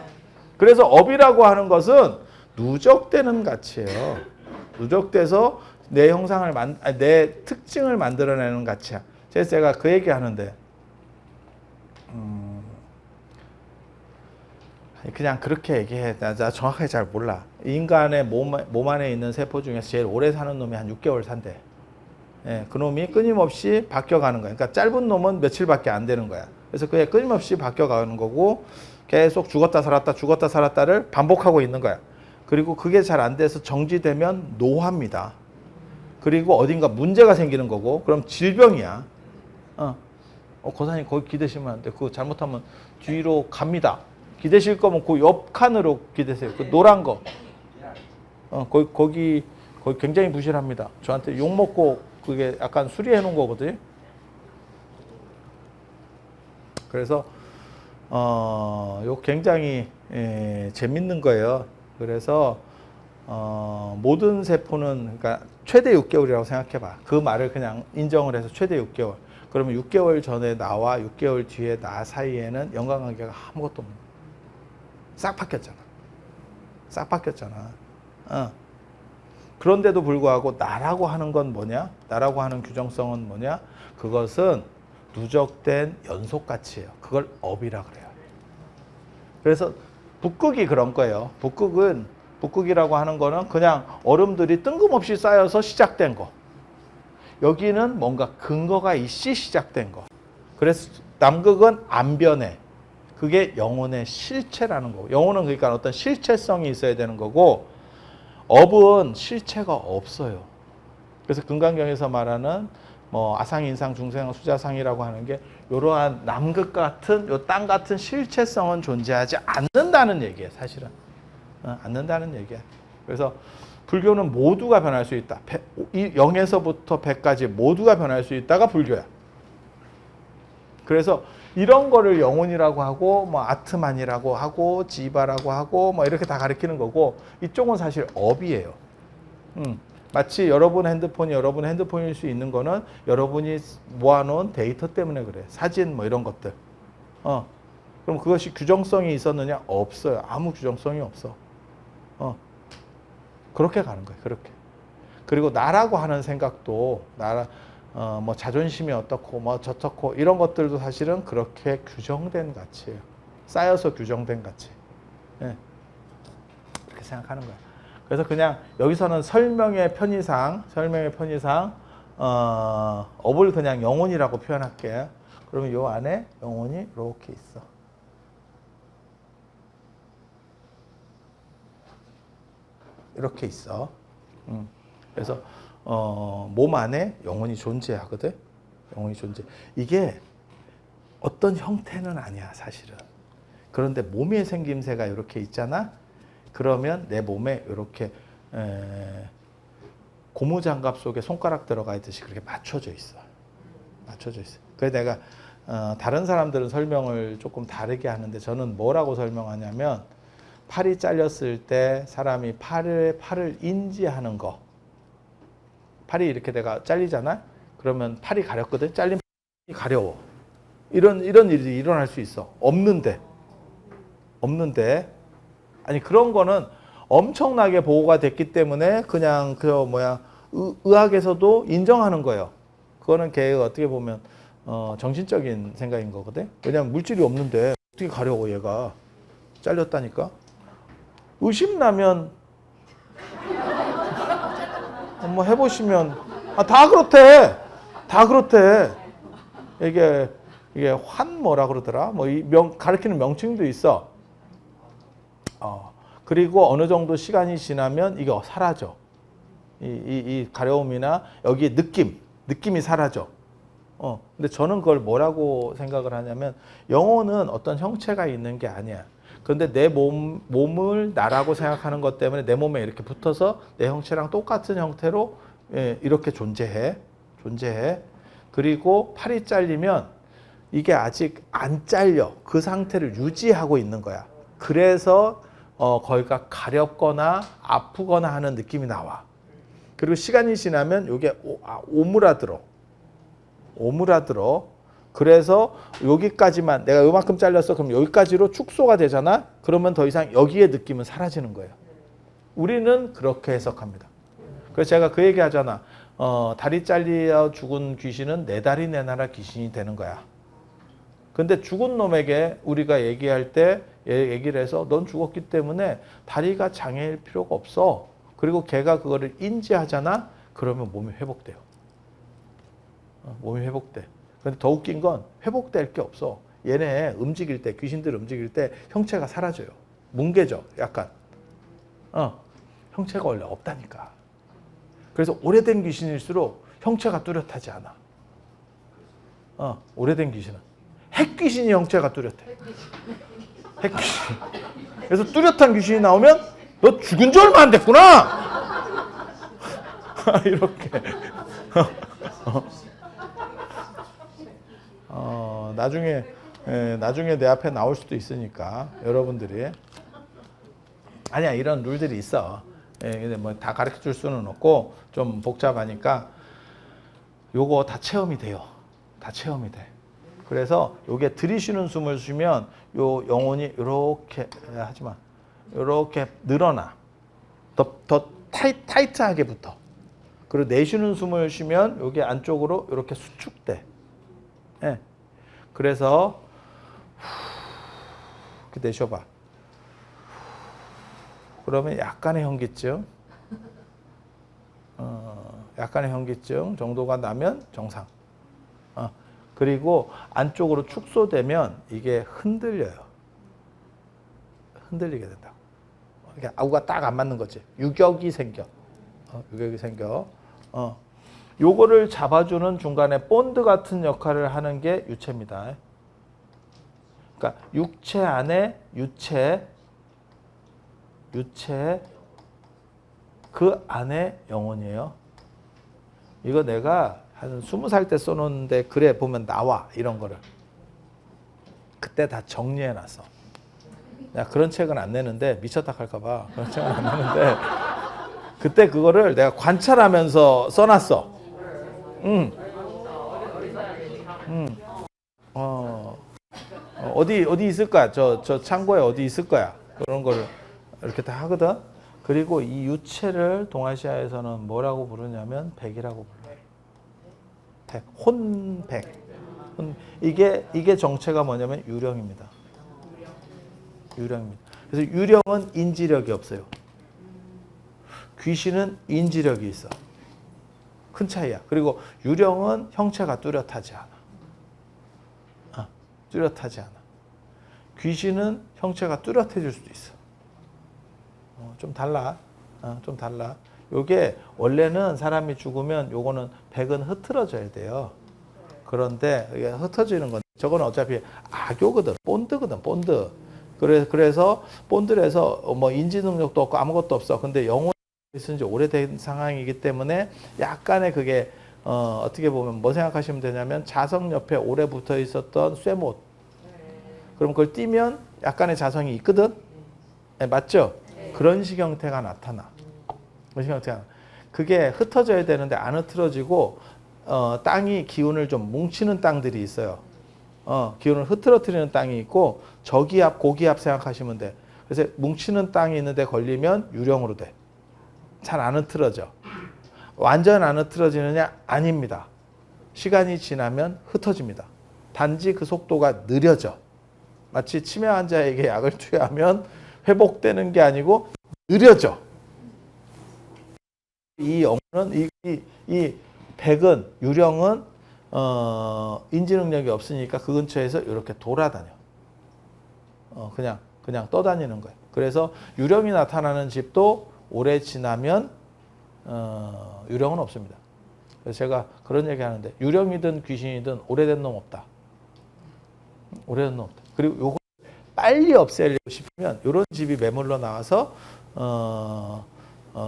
그래서 업이라고 하는 것은 누적되는 가치예요. 누적돼서 내 형상을 내 특징을 만들어내는 가치야. 그래서 제가 그 얘기 하는데 그냥 그렇게 얘기해. 나 정확하게 잘 몰라. 인간의 몸 안에 있는 세포 중에서 제일 오래 사는 놈이 한 6개월 산대. 예, 그 놈이 끊임없이 바뀌어가는 거야. 그러니까 짧은 놈은 며칠밖에 안 되는 거야. 그래서 그게 끊임없이 바뀌어가는 거고 계속 죽었다 살았다를 반복하고 있는 거야. 그리고 그게 잘 안 돼서 정지되면 노화입니다. 그리고 어딘가 문제가 생기는 거고, 그럼 질병이야. 고사님 거기 기대시면 안 돼. 그거 잘못하면 뒤로 갑니다. 기대실 거면 그 옆 칸으로 기대세요. 그 노란 거. 거기 굉장히 부실합니다. 저한테 욕 먹고 그게 약간 수리해 놓은 거거든요. 그래서 요 굉장히 재밌는 거예요. 그래서 모든 세포는 그러니까 최대 6개월이라고 생각해 봐. 그 말을 그냥 인정을 해서 최대 6개월. 그러면 6개월 전에 나와 6개월 뒤에 나 사이에는 연관관계가 아무것도 없는 거야. 싹 바뀌었잖아. 싹 바뀌었잖아. 그런데도 불구하고 나라고 하는 건 뭐냐? 나라고 하는 규정성은 뭐냐? 그것은 누적된 연속가치예요. 그걸 업이라 그래요. 그래서 북극이 그런 거예요. 북극이라고 하는 거는 그냥 얼음들이 뜬금없이 쌓여서 시작된 거. 여기는 뭔가 근거가 있이 시작된 거. 그래서 남극은 안 변해. 그게 영혼의 실체라는 거고. 영혼은 그러니까 어떤 실체성이 있어야 되는 거고, 업은 실체가 없어요. 그래서 금강경에서 말하는 뭐 아상, 인상, 중생, 수자상이라고 하는 게 이러한 남극 같은 요 땅 같은 실체성은 존재하지 않는다는 얘기예요. 사실은 않는다는 얘기야. 그래서 불교는 모두가 변할 수 있다. 0에서부터 100까지 모두가 변할 수 있다가 불교야. 그래서 이런 거를 영혼이라고 하고 뭐 아트만이라고 하고 지바라고 하고 뭐 이렇게 다 가리키는 거고, 이쪽은 사실 업이에요. 마치 여러분 핸드폰이 여러분 핸드폰일 수 있는 거는 여러분이 모아놓은 데이터 때문에 그래. 사진 뭐 이런 것들. 그럼 그것이 규정성이 있었느냐? 없어요. 아무 규정성이 없어. 그렇게 가는 거예요. 그렇게. 그리고 나라고 하는 생각도 뭐 자존심이 어떻고 뭐 저렇고 이런 것들도 사실은 그렇게 규정된 가치예요. 쌓여서 규정된 가치. 네. 그렇게 생각하는 거예요. 그래서 그냥 여기서는 설명의 편의상 업을 그냥 영혼이라고 표현할게요. 그러면 요 안에 영혼이 이렇게 있어. 이렇게 있어. 그래서 몸 안에 영혼이 존재하거든. 영혼이 존재. 이게 어떤 형태는 아니야, 사실은. 그런데 몸의 생김새가 이렇게 있잖아. 그러면 내 몸에 이렇게 고무장갑 속에 손가락 들어가 있듯이 그렇게 맞춰져 있어. 맞춰져 있어. 그래서 내가 다른 사람들은 설명을 조금 다르게 하는데 저는 뭐라고 설명하냐면, 팔이 잘렸을 때 사람이 팔을 인지하는 거. 팔이 이렇게 내가 잘리잖아? 그러면 팔이 가렵거든? 잘린 팔이 가려워. 이런 일이 일어날 수 있어. 없는데. 아니, 그런 거는 엄청나게 보호가 됐기 때문에 그냥 의학에서도 인정하는 거예요. 그거는 걔 어떻게 보면 정신적인 생각인 거거든. 왜냐면 물질이 없는데 어떻게 가려고 얘가 잘렸다니까. 의심 나면 한번 해보시면 다 그렇대. 다 그렇대. 이게 환 뭐라 그러더라. 뭐 이 가리키는 명칭도 있어. 그리고 어느 정도 시간이 지나면 이게 사라져. 이 가려움이나 여기에 느낌이 사라져. 근데 저는 그걸 뭐라고 생각을 하냐면 영혼은 어떤 형체가 있는 게 아니야. 그런데 내 몸을 나라고 생각하는 것 때문에 내 몸에 이렇게 붙어서 내 형체랑 똑같은 형태로 이렇게 존재해. 그리고 팔이 잘리면 이게 아직 안 잘려. 그 상태를 유지하고 있는 거야. 그래서 거기가 가렵거나 아프거나 하는 느낌이 나와. 그리고 시간이 지나면 이게 오므라들어. 그래서 여기까지만 내가 요만큼 잘렸어. 그럼 여기까지로 축소가 되잖아. 그러면 더 이상 여기에 느낌은 사라지는 거예요. 우리는 그렇게 해석합니다. 그래서 제가 그 얘기 하잖아. 다리 잘려 죽은 귀신은 내 다리 내 나라 귀신이 되는 거야. 근데 죽은 놈에게 우리가 얘기할 때 얘기를 해서 넌 죽었기 때문에 다리가 장애일 필요가 없어. 그리고 걔가 그거를 인지하잖아. 그러면 몸이 회복돼요. 몸이 회복돼. 근데 더 웃긴 건 회복될 게 없어. 얘네 움직일 때, 귀신들 움직일 때 형체가 사라져요. 뭉개져, 약간. 형체가 원래 없다니까. 그래서 오래된 귀신일수록 형체가 뚜렷하지 않아. 오래된 귀신은. 핵귀신이 형체가 뚜렷해. 핵귀신. 그래서 뚜렷한 귀신이 나오면 너 죽은 지 얼마 안 됐구나. 이렇게. 나중에 내 앞에 나올 수도 있으니까 여러분들이 아니야 이런 룰들이 있어. 근데 뭐 다 가르쳐 줄 수는 없고 좀 복잡하니까 요거 다 체험이 돼요. 다 체험이 돼. 그래서 요게 들이쉬는 숨을 쉬면 요 영혼이 이렇게 하지마. 이렇게 늘어나. 더 타이트하게 붙어. 그리고 내쉬는 숨을 쉬면 요게 안쪽으로 이렇게 수축돼. 예. 그래서 이렇게 내쉬어봐. 그러면 약간의 현기증, 약간의 현기증 정도가 나면 정상. 그리고 안쪽으로 축소되면 이게 흔들려요. 흔들리게 된다. 이게 아우가 딱 안 맞는 거지. 유격이 생겨. 유격이 생겨. 요거를 잡아주는 중간에 본드 같은 역할을 하는 게 유체입니다. 그러니까 육체 안에 유체 그 안에 영혼이에요. 이거 내가 한 20살 때 써놓는데 글에 보면 나와 이런 거를. 그때 다 정리해놨어. 야 그런 책은 안 내는데 미쳤다 할까봐 그런 책은 안 내는데 그때 그거를 내가 관찰하면서 써놨어. 어디 있을 거야. 저 창고에 어디 있을 거야. 그런 거를 이렇게 다 하거든. 그리고 이 유체를 동아시아에서는 뭐라고 부르냐면 백이라고 불러요. 백, 혼백. 이게 정체가 뭐냐면 유령입니다. 유령입니다. 그래서 유령은 인지력이 없어요. 귀신은 인지력이 있어. 큰 차이야. 그리고 유령은 형체가 뚜렷하지 않아. 뚜렷하지 않아. 귀신은 형체가 뚜렷해질 수도 있어. 좀 달라. 좀 달라. 요게 원래는 사람이 죽으면 요거는 백은 흐트러져야 돼요. 그런데 이게 흩어지는 건 저거는 어차피 악교거든. 본드거든. 본드. 그래서 본드에서 뭐 인지 능력도 없고 아무것도 없어. 근데 영혼이 있은 지 오래된 상황이기 때문에 약간의 그게 어떻게 보면 뭐 생각하시면 되냐면 자성 옆에 오래 붙어 있었던 쇠못. 그럼 그걸 띄면 약간의 자성이 있거든. 네, 맞죠? 그런 식 형태가 나타나. 그런 식 형태가. 그게 흩어져야 되는데 안 흐트러지고 땅이 기운을 좀 뭉치는 땅들이 있어요. 기운을 흐트러뜨리는 땅이 있고 저기압, 고기압 생각하시면 돼. 그래서 뭉치는 땅이 있는데 걸리면 유령으로 돼. 잘 안 흐트러져. 완전 안 흐트러지느냐? 아닙니다. 시간이 지나면 흩어집니다. 단지 그 속도가 느려져. 마치 치매 환자에게 약을 투여하면 회복되는 게 아니고 느려져. 이 영혼은 이 백은 유령은 인지 능력이 없으니까 그 근처에서 이렇게 돌아다녀. 그냥 떠다니는 거예요. 그래서 유령이 나타나는 집도 오래 지나면 유령은 없습니다. 그래서 제가 그런 얘기 하는데 유령이든 귀신이든 오래된 놈 없다. 오래된 놈 없다. 그리고 요거 빨리 없애려고 싶으면 이런 집이 매물로 나와서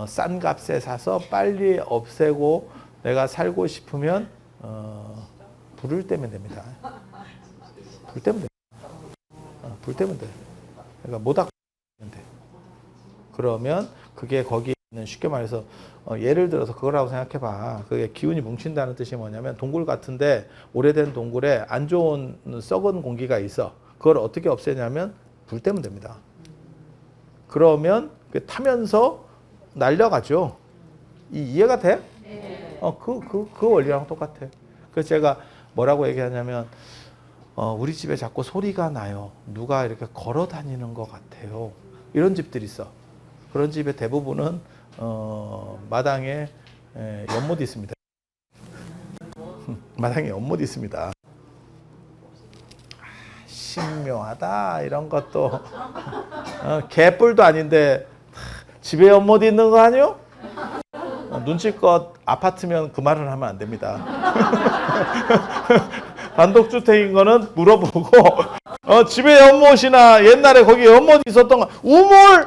싼 값에 사서 빨리 없애고 내가 살고 싶으면 불을 떼면 됩니다. 불 떼면 돼. 불 떼면 돼. 그러니까 모닥불 떼면 돼. 그러면 그게 거기에 있는 쉽게 말해서 예를 들어서 그거라고 생각해봐. 그게 기운이 뭉친다는 뜻이 뭐냐면 동굴 같은데 오래된 동굴에 안 좋은 썩은 공기가 있어. 그걸 어떻게 없애냐면 불 떼면 됩니다. 그러면 타면서 날려가죠. 이해가 돼? 네. 그 원리랑 똑같아. 그래서 제가 뭐라고 얘기하냐면 우리 집에 자꾸 소리가 나요. 누가 이렇게 걸어 다니는 것 같아요. 이런 집들이 있어. 그런 집의 대부분은 마당에 연못이 있습니다. 마당에 연못이 있습니다. 신묘하다 이런 것도 개뿔도 아닌데 집에 연못이 있는 거 아니요? 눈치껏 아파트면 그 말을 하면 안 됩니다. 단독주택인 거는 물어보고 집에 연못이나 옛날에 거기 연못이 있었던 거 우물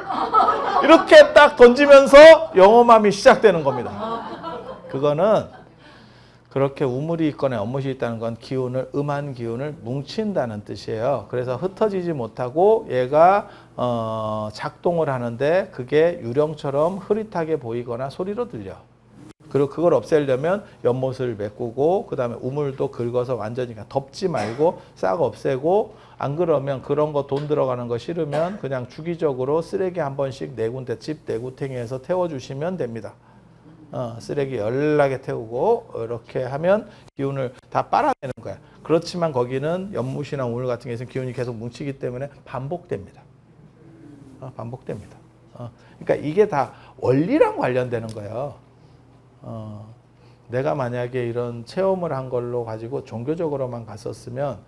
이렇게 딱 던지면서 영험함이 시작되는 겁니다. 그거는 그렇게 우물이 있거나 연못이 있다는 건 기운을 음한 기운을 뭉친다는 뜻이에요. 그래서 흩어지지 못하고 얘가 작동을 하는데 그게 유령처럼 흐릿하게 보이거나 소리로 들려. 그리고 그걸 없애려면 연못을 메꾸고 그 다음에 우물도 긁어서 완전히 덮지 말고 싹 없애고 안 그러면 그런 거 돈 들어가는 거 싫으면 그냥 주기적으로 쓰레기 한 번씩 네 군데 집 내구탱이에서 태워주시면 됩니다. 쓰레기 연락에 태우고 이렇게 하면 기운을 다 빨아내는 거야. 그렇지만 거기는 연못이나 우물 같은 게서 기운이 계속 뭉치기 때문에 반복됩니다. 반복됩니다. 그러니까 이게 다 원리랑 관련되는 거예요. 내가 만약에 이런 체험을 한 걸로 가지고 종교적으로만 갔었으면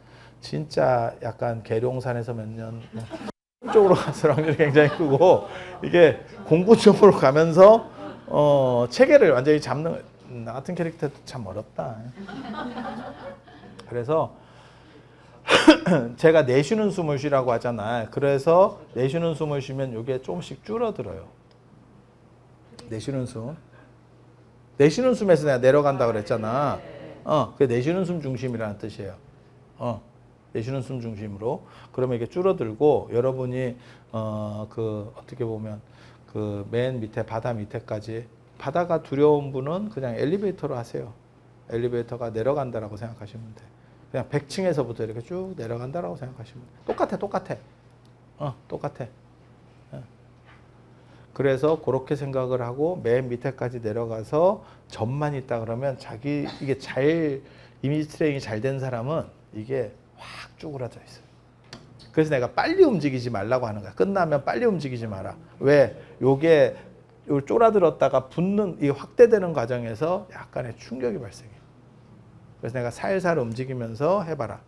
진짜 약간 계룡산에서 몇 년 쪽으로 갔을 확률이 굉장히 크고 이게 공부 쪽으로 가면서 체계를 완전히 잡는 나 같은 캐릭터도 참 어렵다. 그래서 제가 내쉬는 숨을 쉬라고 하잖아요. 그래서 내쉬는 숨을 쉬면 이게 조금씩 줄어들어요. 내쉬는 숨. 내쉬는 숨에서 내가 내려간다고 그랬잖아. 그 내쉬는 숨 중심이라는 뜻이에요. 내쉬는 숨 중심으로. 그러면 이게 줄어들고 여러분이 어떻게 보면 그 맨 밑에 바다 밑에까지 바다가 두려운 분은 그냥 엘리베이터로 하세요. 엘리베이터가 내려간다라고 생각하시면 돼. 그냥 100층에서부터 이렇게 쭉 내려간다라고 생각하시면 돼. 똑같아. 똑같아. 그래서 그렇게 생각을 하고 맨 밑에까지 내려가서 점만 있다 그러면 자기 이게 이미지 트레이닝이 잘 된 사람은 이게 확 쭈그러져 있어요. 그래서 내가 빨리 움직이지 말라고 하는 거야. 끝나면 빨리 움직이지 마라. 왜? 요게 쫄아들었다가 붙는 이 확대되는 과정에서 약간의 충격이 발생해. 그래서 내가 살살 움직이면서 해봐라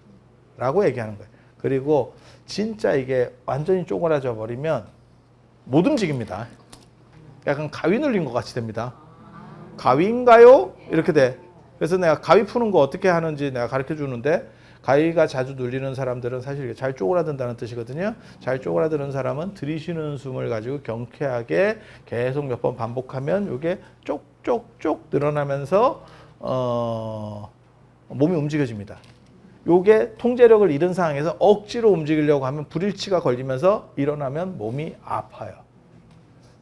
라고 얘기하는 거예요. 그리고 진짜 이게 완전히 쪼그라져 버리면 못 움직입니다. 약간 가위 눌린 것 같이 됩니다. 가위인가요? 이렇게 돼. 그래서 내가 가위 푸는 거 어떻게 하는지 내가 가르쳐 주는데 가위가 자주 눌리는 사람들은 사실 잘 쪼그라든다는 뜻이거든요. 잘 쪼그라드는 사람은 들이쉬는 숨을 가지고 경쾌하게 계속 몇 번 반복하면 이게 쪽쪽쪽 늘어나면서 몸이 움직여집니다. 요게 통제력을 잃은 상황에서 억지로 움직이려고 하면 불일치가 걸리면서 일어나면 몸이 아파요.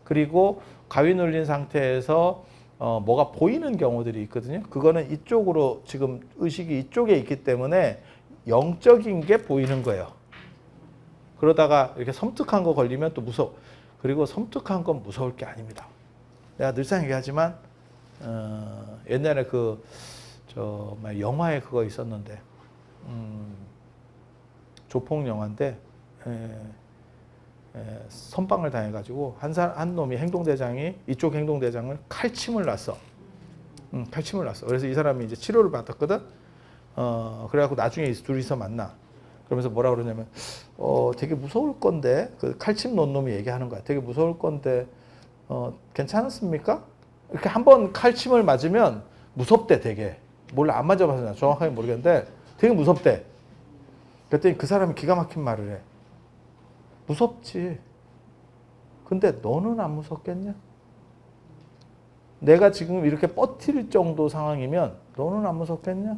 그리고 가위 눌린 상태에서 뭐가 보이는 경우들이 있거든요. 그거는 이쪽으로 지금 의식이 이쪽에 있기 때문에 영적인 게 보이는 거예요. 그러다가 이렇게 섬뜩한 거 걸리면 또 무서워. 그리고 섬뜩한 건 무서울 게 아닙니다. 내가 늘상 얘기하지만 옛날에 영화에 그거 있었는데 조폭 영화인데 선빵을 당해가지고 한 놈이 행동대장이 이쪽 행동대장을 칼침을 놨어. 칼침을 놨어. 그래서 이 사람이 이제 치료를 받았거든. 그래갖고 나중에 둘이서 만나. 그러면서 뭐라 그러냐면 되게 무서울 건데 그 칼침 놓은 놈이 얘기하는 거야. 되게 무서울 건데 괜찮았습니까? 이렇게 한번 칼침을 맞으면 무섭대 되게. 몰라 안 맞아봐서 정확하게 모르겠는데 되게 무섭대. 그랬더니 그 사람이 기가 막힌 말을 해. 무섭지. 근데 너는 안 무섭겠냐? 내가 지금 이렇게 버틸 정도 상황이면 너는 안 무섭겠냐?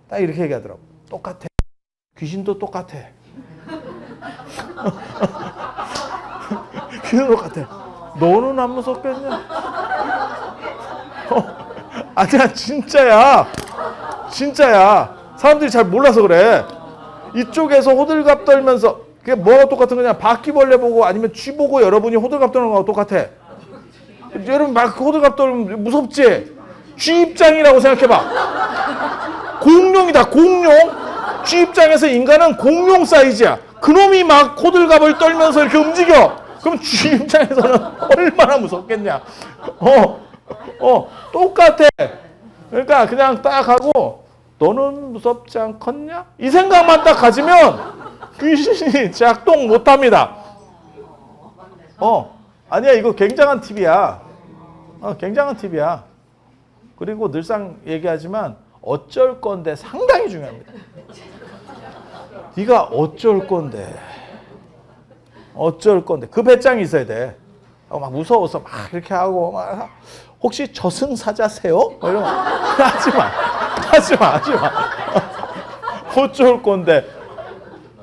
딱 이렇게 얘기하더라고. 똑같아. 귀신도 똑같아. 귀신도 똑같아. 너는 안 무섭겠냐? 아니야 진짜야. 진짜야. 사람들이 잘 몰라서 그래. 이쪽에서 호들갑 떨면서 그게 뭐가 똑같은 거냐? 바퀴벌레 보고 아니면 쥐 보고 여러분이 호들갑 떠는 거하고 똑같아. 여러분 막 호들갑 떨면 무섭지? 쥐 입장이라고 생각해봐. 공룡이다 공룡. 쥐 입장에서 인간은 공룡 사이즈야. 그놈이 막 호들갑을 떨면서 이렇게 움직여. 그럼 쥐 입장에서는 얼마나 무섭겠냐? 똑같아. 그러니까 그냥 딱 하고 너는 무섭지 않겠냐? 이 생각만 딱 가지면 귀신이 작동 못합니다. 아니야 이거 굉장한 팁이야. 굉장한 팁이야. 그리고 늘상 얘기하지만 어쩔 건데 상당히 중요합니다. 네가 어쩔 건데 그 배짱이 있어야 돼. 막 무서워서 막 이렇게 하고 막 혹시 저승사자세요? 이러면 하지 마. 어쩔 건데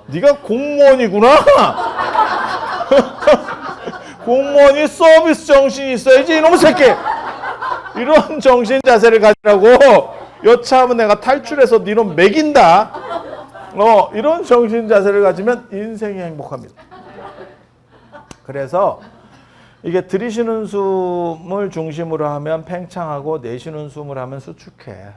네가 공무원이구나. 공무원이 서비스 정신이 있어야지 이놈의 새끼. 이런 정신 자세를 가지라고. 여차하면 내가 탈출해서 니놈 먹인다. 이런 정신 자세를 가지면 인생이 행복합니다. 그래서 이게 들이쉬는 숨을 중심으로 하면 팽창하고 내쉬는 숨을 하면 수축해.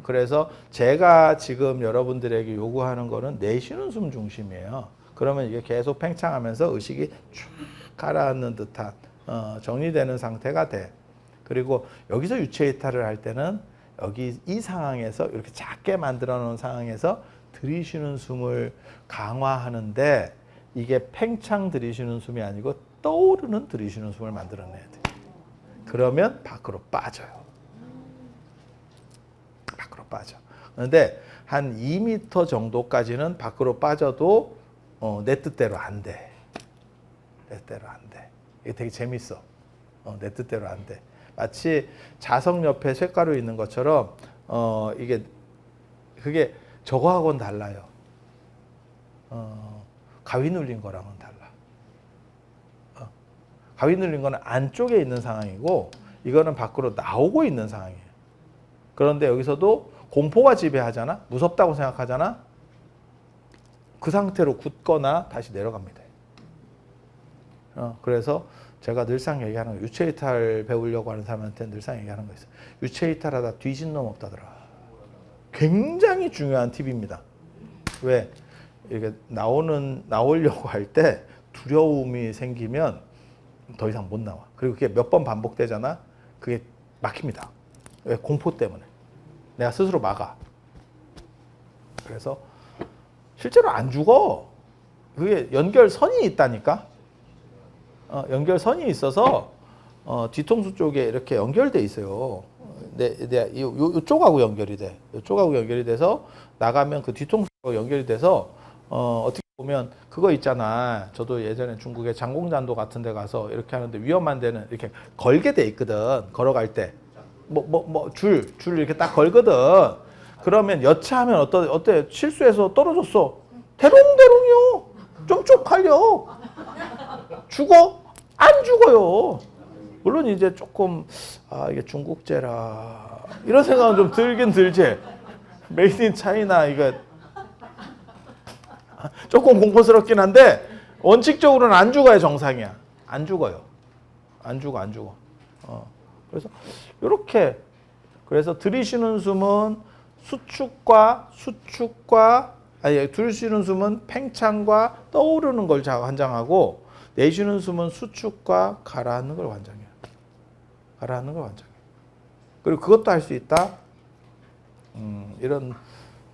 그래서 제가 지금 여러분들에게 요구하는 거는 내쉬는 숨 중심이에요. 그러면 이게 계속 팽창하면서 의식이 쭉 가라앉는 듯한 정리되는 상태가 돼. 그리고 여기서 유체이탈을 할 때는 여기 이 상황에서 이렇게 작게 만들어 놓은 상황에서 들이쉬는 숨을 강화하는데 이게 팽창 들이쉬는 숨이 아니고 떠오르는 들이쉬는 숨을 만들어내야 돼. 그러면 밖으로 빠져요. 밖으로 빠져. 그런데 한 2m 정도까지는 밖으로 빠져도 내 뜻대로 안 돼. 내 뜻대로 안 돼. 이게 되게 재밌어. 내 뜻대로 안 돼. 마치 자석 옆에 쇳가루 있는 것처럼 그게 저거하고는 달라요. 가위 눌린 거랑은 달라. 가위 눌린 거는 안쪽에 있는 상황이고 이거는 밖으로 나오고 있는 상황이에요. 그런데 여기서도 공포가 지배하잖아. 무섭다고 생각하잖아. 그 상태로 굳거나 다시 내려갑니다. 그래서 제가 늘상 얘기하는 거, 유체이탈 배우려고 하는 사람한테 늘상 얘기하는 거 있어요. 유체이탈하다 뒤진 놈 없다더라. 굉장히 중요한 팁입니다. 왜? 이렇게 나오려고 할 때 두려움이 생기면 더 이상 못 나와. 그리고 그게 몇 번 반복되잖아. 그게 막힙니다. 왜? 공포 때문에. 내가 스스로 막아. 그래서 실제로 안 죽어. 그게 연결선이 있다니까. 연결선이 있어서 뒤통수 쪽에 이렇게 연결돼 있어요. 이쪽하고 연결이 돼. 이쪽하고 연결이 돼서 나가면 그 뒤통수하고 연결이 돼서 어떻게 보면 그거 있잖아. 저도 예전에 중국의 장공단도 같은 데 가서 이렇게 하는데 위험한 데는 이렇게 걸게 돼 있거든. 걸어갈 때. 줄 이렇게 딱 걸거든. 그러면 여차하면 어때? 실수해서 떨어졌어. 대롱대롱이요. 좀 쪽팔려. 죽어? 안 죽어요. 물론 이제 조금 이게 중국제라 이런 생각은 좀 들긴 들지. 메이드 인 차이나 이거 조금 공포스럽긴 한데 원칙적으로는 안 죽어야 정상이야. 안 죽어요. 안 죽어. 그래서 이렇게 그래서 들이쉬는 숨은 들이쉬는 숨은 팽창과 떠오르는 걸 환장하고 내쉬는 숨은 수축과 가라앉는 걸 환장해요. 그리고 그것도 할 수 있다. 이런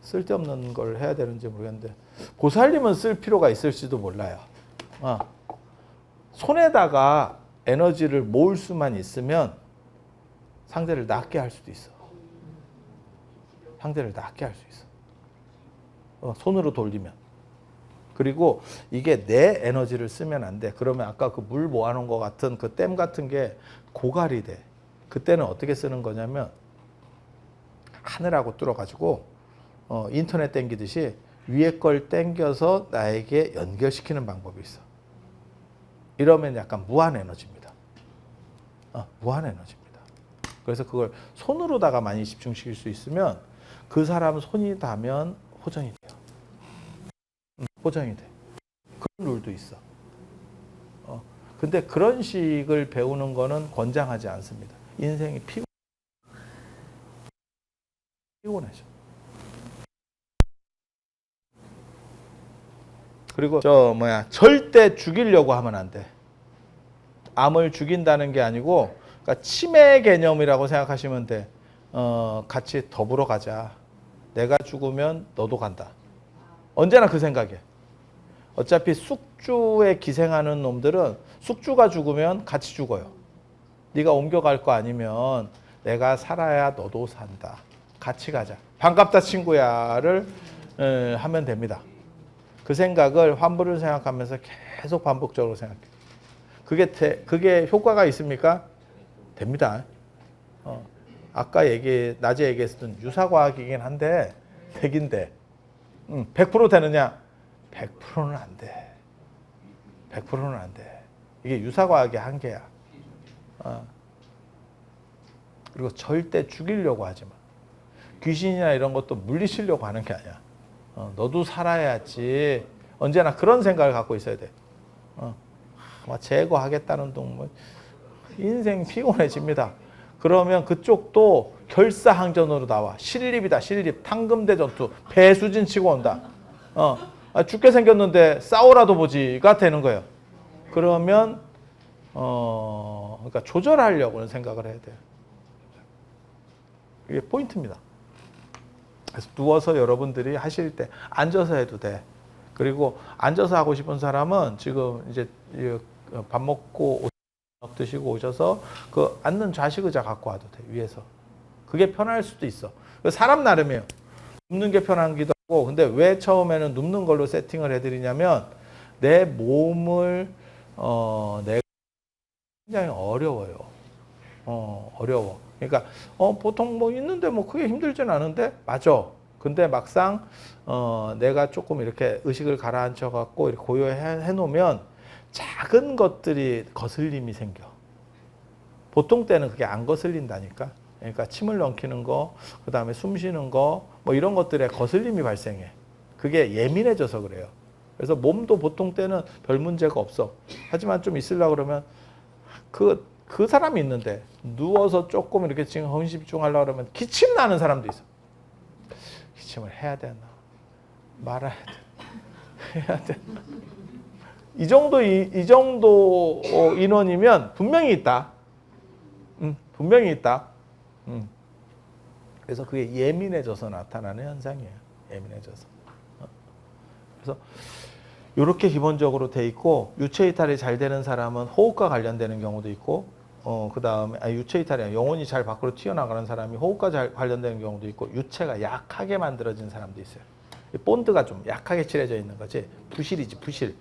쓸데없는 걸 해야 되는지 모르겠는데 보살님은 쓸 필요가 있을지도 몰라요. 손에다가 에너지를 모을 수만 있으면 상대를 낫게 할 수도 있어. 손으로 돌리면. 그리고 이게 내 에너지를 쓰면 안 돼. 그러면 아까 그 물 모아놓은 것 같은 그 댐 같은 게 고갈이 돼. 그때는 어떻게 쓰는 거냐면 하늘하고 뚫어가지고 인터넷 땡기듯이 위에 걸 땡겨서 나에게 연결시키는 방법이 있어. 이러면 약간 무한 에너지입니다. 무한 에너지입니다. 그래서 그걸 손으로다가 많이 집중시킬 수 있으면 그 사람 손이 닿으면 호전이 돼요. 호전이 돼. 그런 룰도 있어. 근데 그런 식을 배우는 거는 권장하지 않습니다. 인생이 피곤해져. 그리고 절대 죽이려고 하면 안 돼. 암을 죽인다는 게 아니고 그러니까 치매 개념이라고 생각하시면 돼. 같이 더불어 가자. 내가 죽으면 너도 간다. 언제나 그 생각이야. 어차피 숙주에 기생하는 놈들은 숙주가 죽으면 같이 죽어요. 네가 옮겨갈 거 아니면 내가 살아야 너도 산다. 같이 가자. 반갑다 친구야를 하면 됩니다. 그 생각을 환불을 생각하면서 계속 반복적으로 생각해. 그게 효과가 있습니까? 됩니다. 아까 낮에 얘기했던 유사과학이긴 한데 백인데 100% 되느냐? 100%는 안 돼. 100%는 안 돼. 이게 유사과학의 한계야. 그리고 절대 죽이려고 하지 마. 귀신이나 이런 것도 물리치려고 하는 게 아니야. 너도 살아야지. 언제나 그런 생각을 갖고 있어야 돼. 제거하겠다는 둥 인생 피곤해집니다. 그러면 그쪽도 결사항전으로 나와. 신립이다. 탕금대 전투. 배수진 치고 온다. 죽게 생겼는데 싸우라도 보지가 되는 거예요. 그러면 그러니까 조절하려고는 생각을 해야 돼요. 이게 포인트입니다. 그래서 누워서 여러분들이 하실 때 앉아서 해도 돼. 그리고 앉아서 하고 싶은 사람은 지금 이제 밥 먹고 드시고 오셔서 그 앉는 좌식 의자 갖고 와도 돼. 위에서. 그게 편할 수도 있어. 사람 나름이에요. 눕는 게 편하기도 하고. 근데 왜 처음에는 눕는 걸로 세팅을 해드리냐면 내 몸을 내가 굉장히 어려워요. 어려워. 그러니까 보통 있는데 크게 힘들진 않은데 맞아. 근데 막상 내가 조금 이렇게 의식을 가라앉혀 갖고 이렇게 고요해 놓으면 작은 것들이 거슬림이 생겨. 보통 때는 그게 안 거슬린다니까. 그러니까 침을 넘기는 거, 그 다음에 숨 쉬는 거, 이런 것들에 거슬림이 발생해. 그게 예민해져서 그래요. 그래서 몸도 보통 때는 별 문제가 없어. 하지만 좀 있으려고 그러면 그 사람이 있는데 누워서 조금 이렇게 지금 헌집중하려고 그러면 기침 나는 사람도 있어. 기침을 해야 되나? 말아야 되나? 해야 되나? 이 정도 인원이면 분명히 있다. 분명히 있다. 그래서 그게 예민해져서 나타나는 현상이에요. 예민해져서. 그래서 이렇게 기본적으로 돼 있고 유체 이탈이 잘 되는 사람은 호흡과 관련되는 경우도 있고 그 다음에 유체 이탈이 아니라 영혼이 잘 밖으로 튀어나가는 사람이 호흡과 잘 관련되는 경우도 있고 유체가 약하게 만들어진 사람도 있어요. 본드가 좀 약하게 칠해져 있는 거지. 부실이지 부실.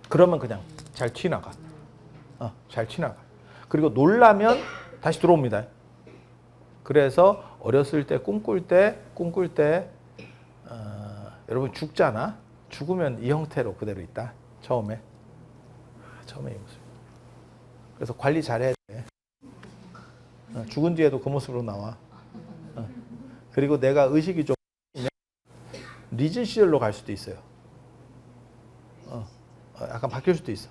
그러면 그냥 잘 튀어나가. 잘 튀어나가. 그리고 놀라면 다시 들어옵니다. 그래서 어렸을 때 꿈꿀 때 여러분 죽잖아. 죽으면 이 형태로 그대로 있다. 처음에 이 모습. 그래서 관리 잘해야 돼. 죽은 뒤에도 그 모습으로 나와. 그리고 내가 의식이 좀 늦은 시절로 갈 수도 있어요. 약간 바뀔 수도 있어.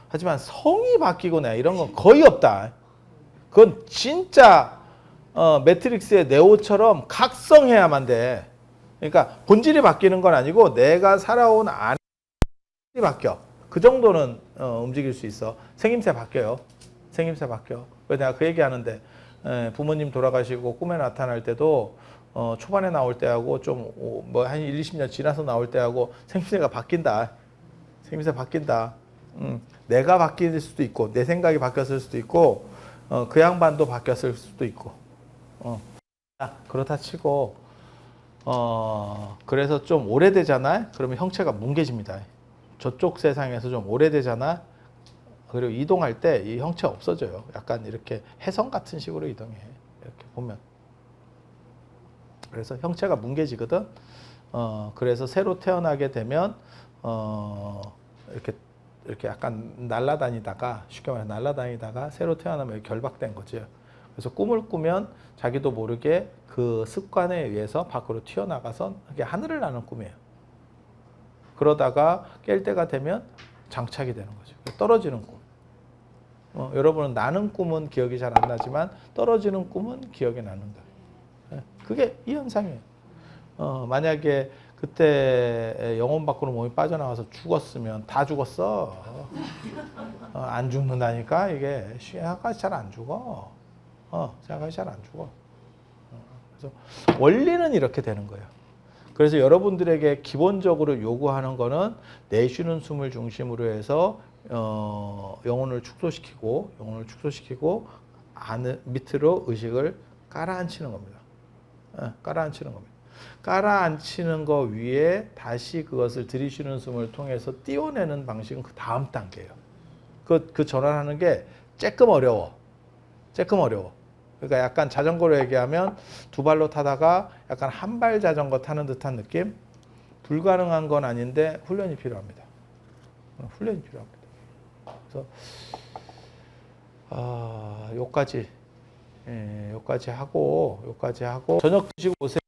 하지만 성이 바뀌거나 이런 건 거의 없다. 그건 진짜 매트릭스의 네오처럼 각성해야만 돼. 그러니까 본질이 바뀌는 건 아니고 내가 살아온 안이 바뀌어. 그 정도는 움직일 수 있어. 생김새 바뀌어요. 생김새 바뀌어. 그래서 내가 그 얘기하는데 부모님 돌아가시고 꿈에 나타날 때도 초반에 나올 때하고 좀 뭐 한 1, 20년 지나서 나올 때하고 생김새가 바뀐다. 생김새 바뀐다. 내가 바뀔 수도 있고 내 생각이 바뀌었을 수도 있고 그 양반도 바뀌었을 수도 있고 그렇다 치고 그래서 좀 오래되잖아. 그러면 형체가 뭉개집니다. 저쪽 세상에서 좀 오래되잖아. 그리고 이동할 때 이 형체 없어져요. 약간 이렇게 혜성 같은 식으로 이동해. 이렇게 보면. 그래서 형체가 뭉개지거든. 그래서 새로 태어나게 되면 이렇게 약간 날아다니다가 쉽게 말해 날아다니다가 새로 태어나면 결박된 거죠. 그래서 꿈을 꾸면 자기도 모르게 그 습관에 의해서 밖으로 튀어나가서 그게 하늘을 나는 꿈이에요. 그러다가 깰 때가 되면 장착이 되는 거죠. 떨어지는 꿈. 여러분은 나는 꿈은 기억이 잘 안 나지만 떨어지는 꿈은 기억이 나는 거예요. 그게 이 현상이에요. 만약에 그때 영혼 밖으로 몸이 빠져나와서 죽었으면 다 죽었어. 안 죽는다니까 이게 생각까지 잘 안 죽어. 생각까지 잘 안 죽어. 그래서 원리는 이렇게 되는 거예요. 그래서 여러분들에게 기본적으로 요구하는 거는 내쉬는 숨을 중심으로 해서 영혼을 축소시키고 밑으로 의식을 깔아앉히는 겁니다. 깔아앉히는 겁니다. 깔아앉히는 거 위에 다시 그것을 들이쉬는 숨을 통해서 띄워내는 방식은 그 다음 단계예요. 그 전환하는 게 조금 어려워. 그러니까 약간 자전거로 얘기하면 두 발로 타다가 약간 한 발 자전거 타는 듯한 느낌? 불가능한 건 아닌데 훈련이 필요합니다. 훈련이 필요합니다. 그래서 요까지 하고 저녁 드시고 오세요.